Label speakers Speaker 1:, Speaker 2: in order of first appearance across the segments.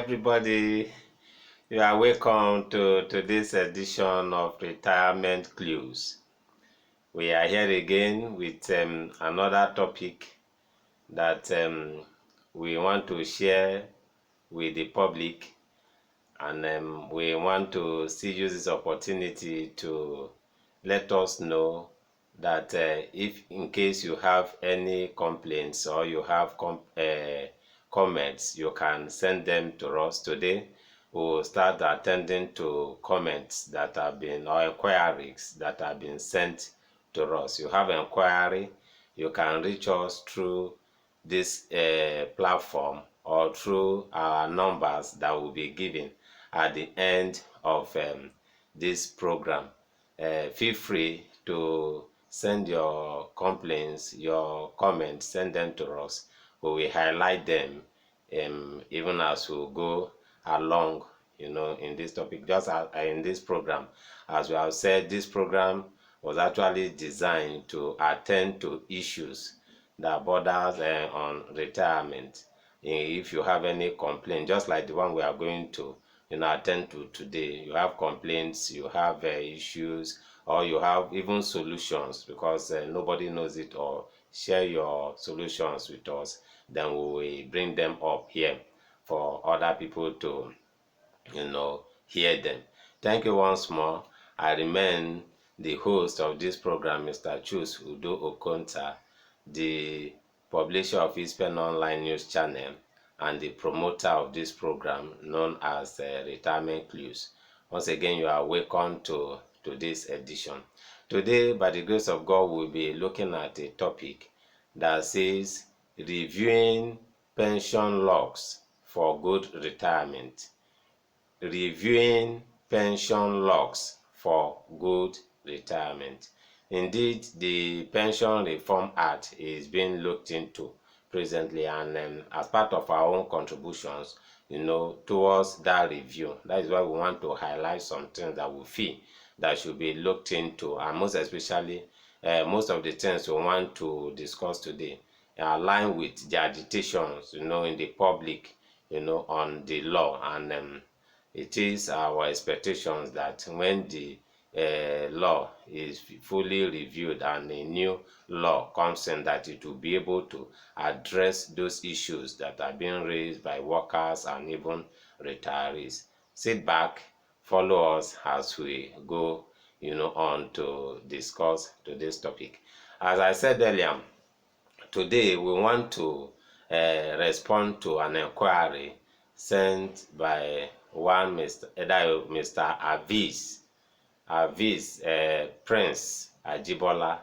Speaker 1: everybody. You are welcome to this edition of Retirement Clues. We are here again with another topic that we want to share with the public, and we want to still use this opportunity to let us know that if in case you have any complaints or you have comments, you can send them to us. Today we will start attending to comments that have been, or inquiries that have been sent to us. You have inquiry, you can reach us through this platform or through our numbers that will be given at the end of this program. Feel free to send your complaints, your comments, send them to us. We will highlight them even as we go along, in this topic. Just in this program, as we have said, this program was actually designed to attend to issues that borders on retirement. If you have any complaint, just like the one we are going to attend to today, you have complaints, you have issues, or you have even solutions, because nobody knows it, or share your solutions with us, then we will bring them up here for other people to hear them. Thank you once more. I remain the host of this program, Mr. Chus Udo Okonta, the publisher of Eastpen Online News Channel and the promoter of this program known as Retirement Clues. Once again, you are welcome to this edition. Today, by the grace of God, we'll be looking at a topic that says reviewing pension logs for good retirement. Reviewing pension logs for good retirement. Indeed, the Pension Reform Act is being looked into presently, and as part of our own contributions, towards that review, that is why we want to highlight some things that we feel that should be looked into, and most especially, most of the things we want to discuss today align with the agitations, in the public, on the law, and it is our expectations that when the law is fully reviewed and a new law comes in, that it will be able to address those issues that are being raised by workers and even retirees. Sit back, follow us as we go on to discuss today's topic. As I said earlier, today we want to respond to an inquiry sent by one Mr. Avis Prince Ajibola.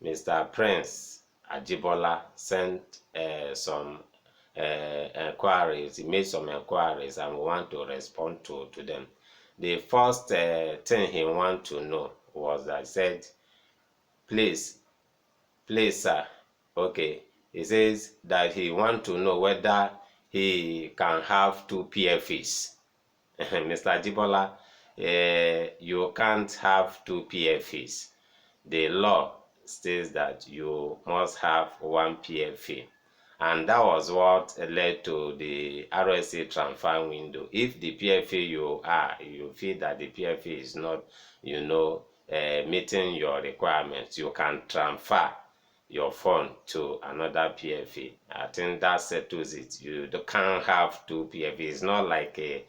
Speaker 1: Mr. Prince Ajibola sent some inquiries. He made some inquiries, and we want to respond to them. The first thing he wanted to know was, I said, please sir, okay. He says that he wants to know whether he can have two PFAs. Mr. Ajibola, you can't have two PFAs. The law states that you must have one PFA. And that was what led to the RSA transfer window. If the PFA you feel that the PFA is not, meeting your requirements, you can transfer your fund to another PFA. I think that settles it. You can't have two PFA. It's not like a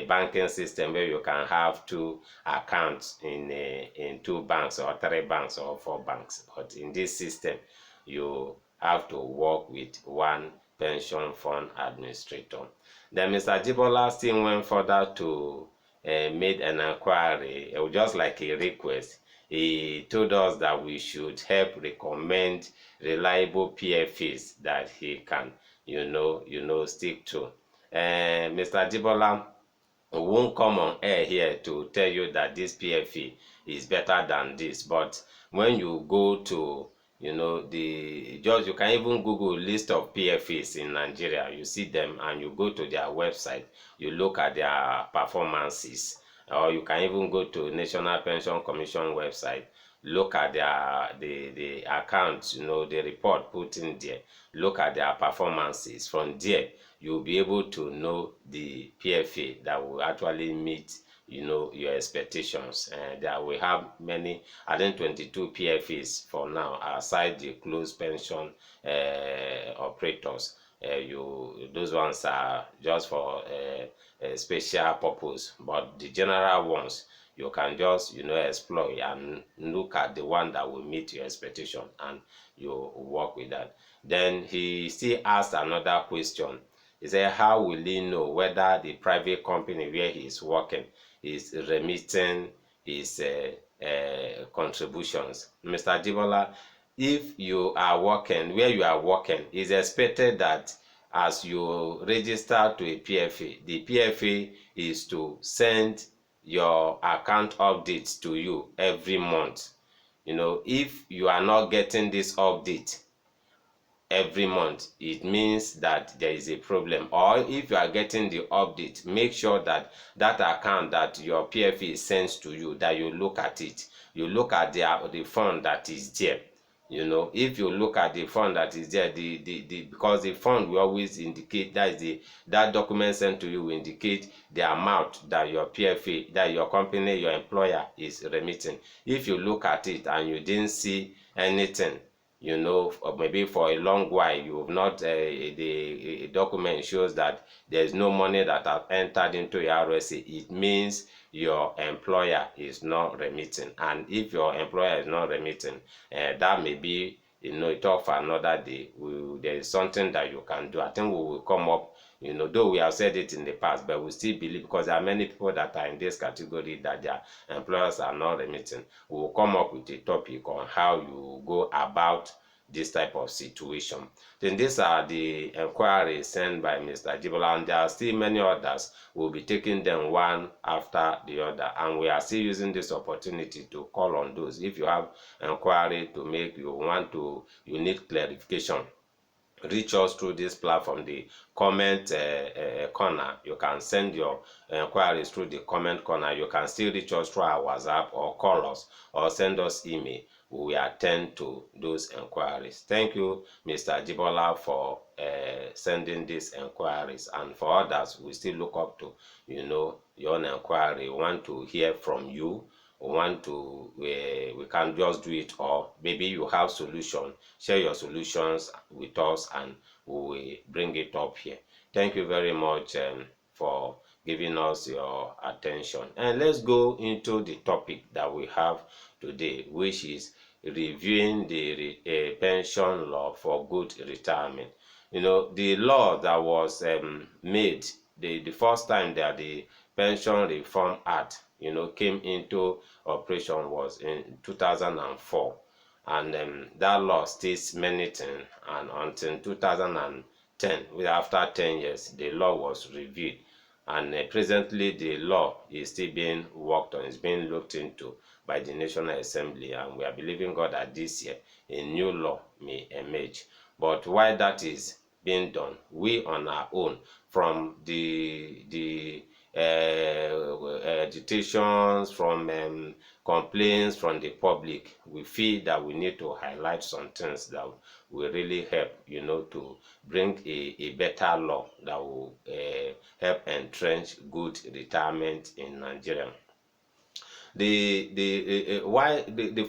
Speaker 1: banking system where you can have two accounts in two banks or three banks or four banks. But in this system, you have to work with one pension fund administrator. Then Mr. Ajibola still went further to made an inquiry, just like a request. He told us that we should help recommend reliable PFAs that he can, stick to. Mr. Ajibola won't come on air here to tell you that this PFA is better than this, but when you go to you can even Google list of PFAs in Nigeria. You see them, and you go to their website, you look at their performances, or you can even go to National Pension Commission website, look at the accounts, the report put in there, look at their performances. From there, you'll be able to know the PFA that will actually meet your expectations. And that we have many, I think 22 PFAs for now, aside the closed pension operators. Those ones are just for a special purpose, but the general ones you can just explore and look at the one that will meet your expectation, and you work with that. Then he still asked another question. He said, how will he know whether the private company where he is working is remitting his contributions? Mr. Jibola, if you are working where you are working, it's expected that as you register to a PFA, the PFA is to send your account updates to you every month. If you are not getting this update every month, it means that there is a problem. Or if you are getting the update, make sure that that account that your PFA sends to you, that you look at it. You look at the fund that is there. If you look at the fund that is there, because the fund will always indicate, that document sent to you will indicate the amount that your PFA, that your company, your employer is remitting. If you look at it and you didn't see anything, maybe for a long while you have not, the document shows that there is no money that has entered into your RSA, it means your employer is not remitting. And if your employer is not remitting, that may be a talk for another day. There is something that you can do. I think we will come up, though we have said it in the past, but we still believe, because there are many people that are in this category that their employers are not remitting. We will come up with a topic on how you go about this type of situation. Then these are the inquiries sent by Mr. Jibola, and there are still many others. We'll be taking them one after the other, and we are still using this opportunity to call on those. If you have inquiry to make, you need clarification, reach us through this platform, the comment corner. You can send your inquiries through the comment corner. You can still reach us through our WhatsApp, or call us, or send us email. We will attend to those inquiries. Thank you, Mr. Jibola, for sending these inquiries, and for others, we still look up to your own inquiry. We want to hear from you. We can just do it, or maybe you have solution, share your solutions with us and we will bring it up here. Thank you very much for giving us your attention. And let's go into the topic that we have today, which is reviewing the pension law for good retirement. The law that was made the first time that the Pension Reform Act came into operation was in 2004, and that law states many things, and until 2010, after 10 years, the law was reviewed, and presently the law is still being worked on, it's being looked into by the National Assembly, and we are believing God that this year a new law may emerge. But while that is being done, we on our own, from the agitations, from complaints from the public, we feel that we need to highlight some things that will really help, to bring a better law that will help entrench good retirement in Nigeria. The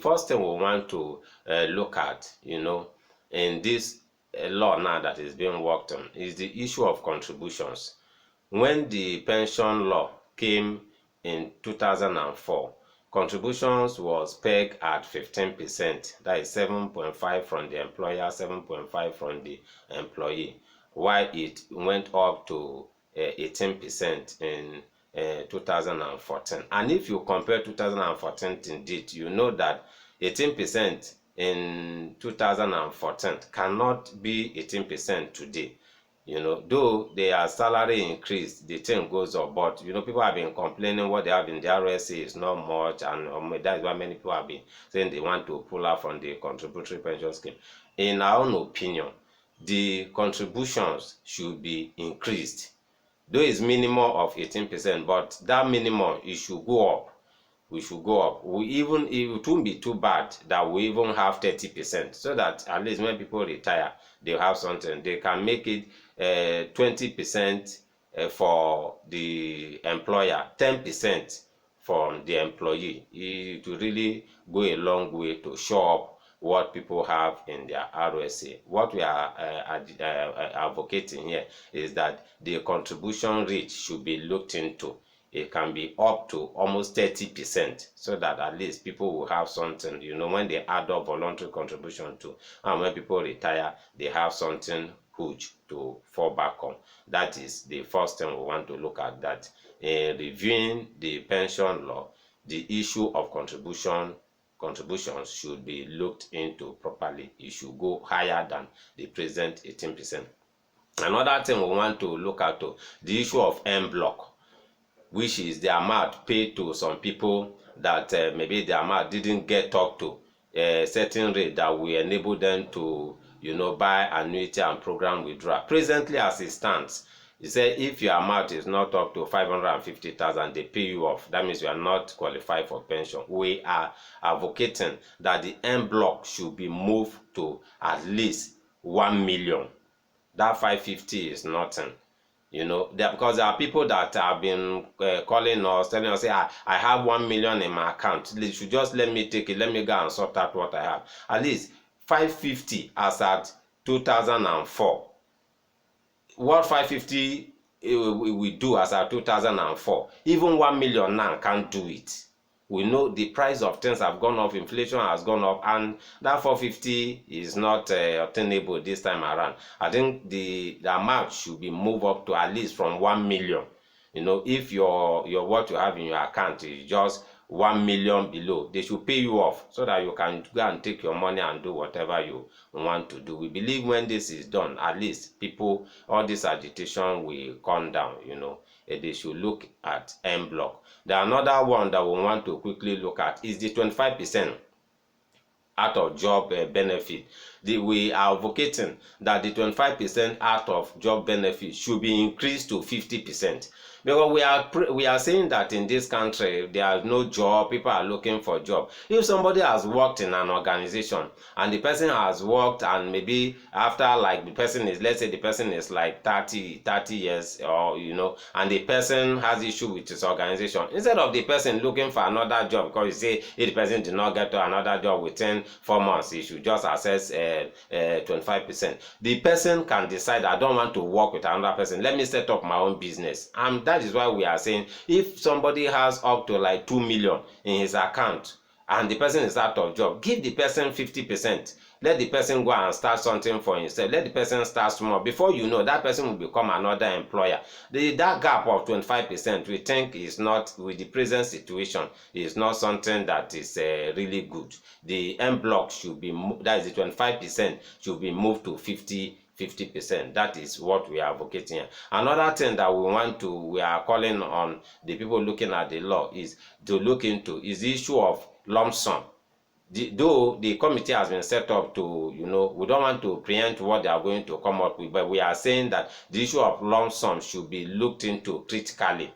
Speaker 1: first thing we want to look at, in this law now that is being worked on, is the issue of contributions. When the pension law came in 2004, contributions was pegged at 15%. That is 7.5 from the employer, 7.5 from the employee, while it went up to 18% in 2014. And if you compare 2014 to date, you know that 18% in 2014 cannot be 18% today. Though their salary increased, the thing goes up, but people have been complaining what they have in the RSA is not much, and that is why many people have been saying they want to pull out from the contributory pension scheme. In our own opinion, the contributions should be increased. Though it's minimum of 18%, but that minimum, it should go up. We should go up. It won't be too bad that we even have 30%, so that at least when people retire, they have something. They can make it 20% for the employer, 10% from the employee. It will really go a long way to show up what people have in their RSA. What we are advocating here is that the contribution rate should be looked into. It can be up to almost 30%, so that at least people will have something, when they add up voluntary contribution to, and when people retire, they have something huge to fall back on. That is the first thing we want to look at, that in reviewing the pension law, the issue of contributions should be looked into properly. It should go higher than the present 18%. Another thing we want to look at, the issue of en bloc, which is the amount paid to some people that maybe the amount didn't get up to a certain rate that will enable them to buy annuity and program withdrawal. Presently, as it stands, he said if your amount is not up to 550,000, they pay you off. That means you are not qualified for pension. We are advocating that the en bloc should be moved to at least 1 million. That 550 is nothing. Because there are people that have been calling us, telling us, say, I have 1 million in my account. They should just let me take it. Let me go and sort out what I have. At least 550 as at 2004. What 550 we do as at 2004, even 1 million now can't do it. We know the price of things have gone up, inflation has gone up, and that 450 is not obtainable this time around. I think the amount should be moved up to at least from 1 million. If your what you have in your account is just 1 million below, they should pay you off so that you can go and take your money and do whatever you want to do. We believe when this is done, at least people, all this agitation will come down. They should look at en bloc. The another one that we want to quickly look at is the 25% out of job benefit. We are advocating that the 25% out of job benefit should be increased to 50%. Because we are saying that in this country there is no job, people are looking for job. If somebody has worked in an organization and the person has worked, and maybe after, like, the person is, let's say the person is like 30 years, or and the person has issue with his organization, instead of the person looking for another job, because you say if the person did not get to another job within 4 months, he should just access 25%. The person can decide, I don't want to work with another person, let me set up my own business. And that is why we are saying, if somebody has up to like 2 million in his account and the person is out of job, give the person 50%. Let the person go and start something for himself. Let the person start small. Before you know, that person will become another employer. That gap of 25%, we think, is not, with the present situation, is not something that is really good. The en bloc should be, that is the 25%, should be moved to 50%. That is what we are advocating here. Another thing that we are calling on the people looking at the law is to look into is the issue of lump sum. Though the committee has been set up to, we don't want to preempt what they are going to come up with, but we are saying that the issue of lump sum should be looked into critically.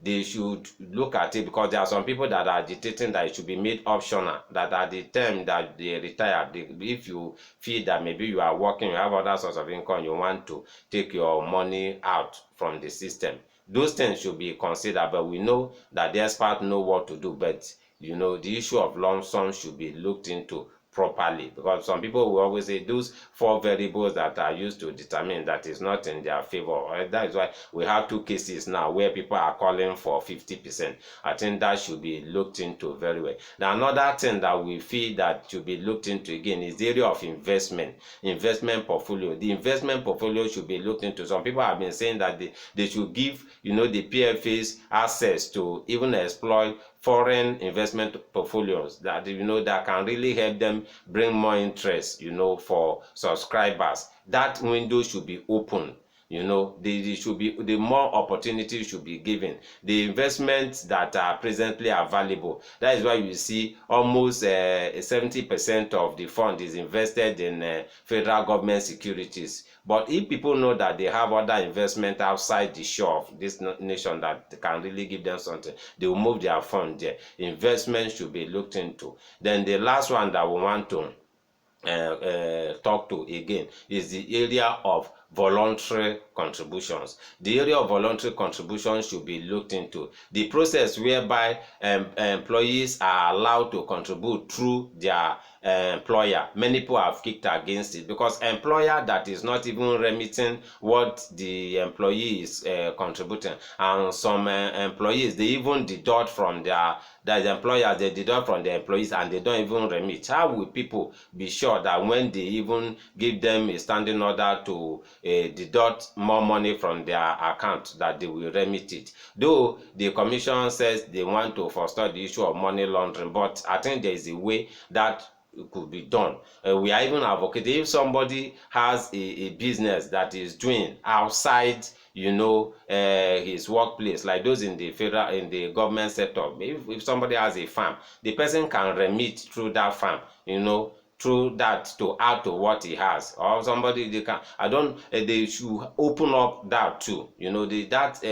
Speaker 1: They should look at it, because there are some people that are agitating that it should be made optional, that at the time that they retire, if you feel that maybe you are working, you have other sources of income, you want to take your money out from the system, those things should be considered. But we know that the experts know what to do, but the issue of lump sum should be looked into properly, because some people will always say those 4 variables that are used to determine that is not in their favor. That is why we have 2 cases now where people are calling for 50%. I think that should be looked into very well. Now, another thing that we feel that should be looked into again is the area of investment portfolio. The investment portfolio should be looked into. Some people have been saying that they should give the PFAs access to even exploit foreign investment portfolios that that can really help them bring more interest for subscribers. That window should be open. The more opportunities should be given. The investments that are presently available, that is why you see almost 70% of the fund is invested in federal government securities. But if people know that they have other investment outside the shore of this nation that can really give them something, they will move their fund there. Investment should be looked into. Then the last one that we want to talk to again is the area of voluntary contributions. The area of voluntary contributions should be looked into. The process whereby employees are allowed to contribute through their employer. Many people have kicked against it because employer that is not even remitting what the employee is contributing, and some employees, they even deduct from the employers, they deduct from the employees and they don't even remit. How will people be sure that when they even give them a standing order to deduct more money from their account, that they will remit it? Though the commission says they want to forestall the issue of money laundering, but I think there is a way that it could be done. We are even advocating if somebody has a business that is doing outside, his workplace, like those in the government setup. If somebody has a farm, the person can remit through that farm, through that to add to what he has. Or somebody, they can, I don't they should open up that too. That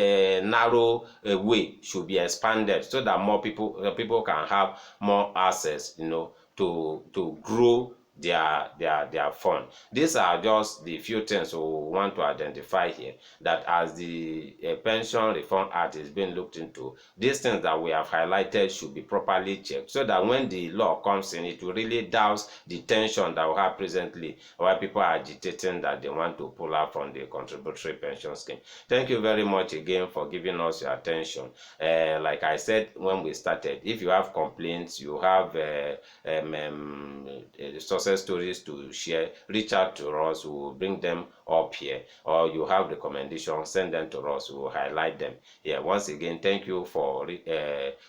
Speaker 1: narrow way should be expanded so that more people can have more access, to grow their fund. These are just the few things we want to identify here, that as the Pension Reform Act is being looked into, these things that we have highlighted should be properly checked so that when the law comes in, it will really douse the tension that we have presently, where people are agitating that they want to pull out from the contributory pension scheme. Thank you very much again for giving us your attention. Like I said when we started, if you have complaints, you have success stories to share, reach out to us. We will bring them up here. Or you have recommendations, send them to us. We will highlight them. Once again, thank you for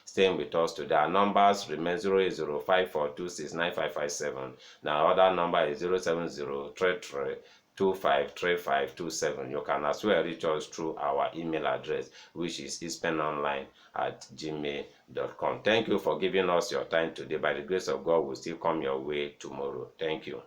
Speaker 1: staying with us today. Our numbers remain 08054269557. Now, other number is 07033253527. You can as well reach us through our email address, which is ispenonline@gmail.com. Thank you for giving us your time today. By the grace of God, we'll still come your way tomorrow. Thank you.